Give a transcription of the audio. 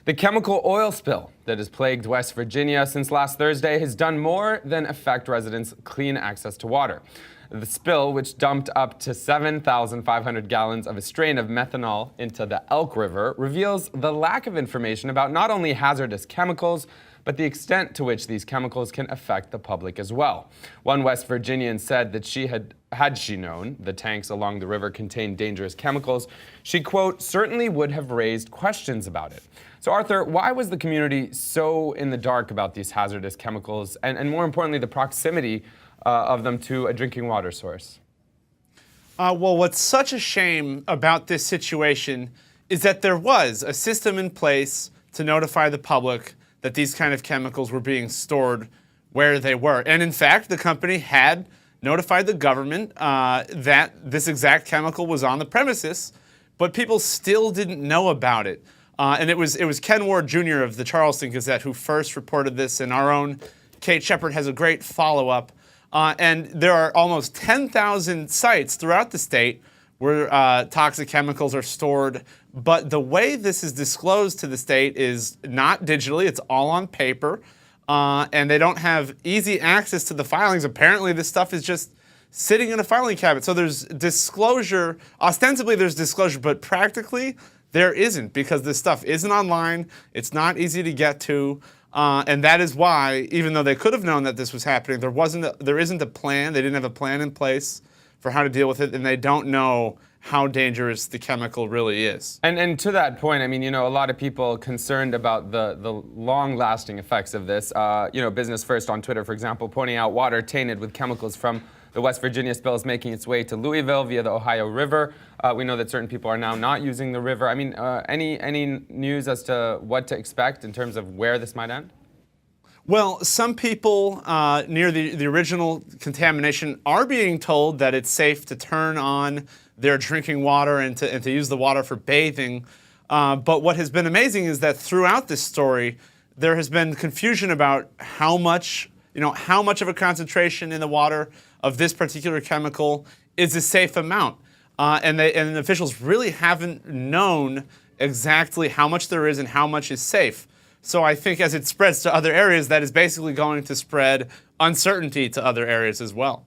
The chemical oil spill that has plagued West Virginia since last Thursday has done more than affect residents' clean access to water. The spill, which dumped up to 7,500 gallons of a strain of methanol into the Elk River, reveals the lack of information about not only hazardous chemicals, but the extent to which these chemicals can affect the public as well. One West Virginian said that had she known the tanks along the river contained dangerous chemicals, she, quote, certainly would have raised questions about it. So Arthur, why was the community so in the dark about these hazardous chemicals and more importantly, the proximity of them to a drinking water source? Well, what's such a shame about this situation is that there was a system in place to notify the public that these kind of chemicals were being stored where they were. And in fact, the company had notified the government that this exact chemical was on the premises, but people still didn't know about it. And it was Ken Ward Jr. of the Charleston Gazette who first reported this, and our own Kate Shepard has a great follow-up. And there are almost 10,000 sites throughout the state where toxic chemicals are stored. But the way this is disclosed to the state is not digitally, it's all on paper. And they don't have easy access to the filings. Apparently this stuff is just sitting in a filing cabinet. So there's disclosure, ostensibly there's disclosure, but practically there isn't, because this stuff isn't online, it's not easy to get to. And that is why, even though they could have known that this was happening, there isn't a plan. They didn't have a plan in place for how to deal with it, and they don't know how dangerous the chemical really is. And to that point, I mean, you know, a lot of people concerned about the long-lasting effects of this. You know, Business First on Twitter, for example, pointing out water tainted with chemicals from the West Virginia spill is making its way to Louisville via the Ohio River. We know that certain people are now not using the river. I mean, any news as to what to expect in terms of where this might end? Well, some people near the original contamination are being told that it's safe to turn on their drinking water and to use the water for bathing. But what has been amazing is that throughout this story, there has been confusion about how much of a concentration in the water of this particular chemical is a safe amount. And officials really haven't known exactly how much there is and how much is safe. So I think as it spreads to other areas, that is basically going to spread uncertainty to other areas as well.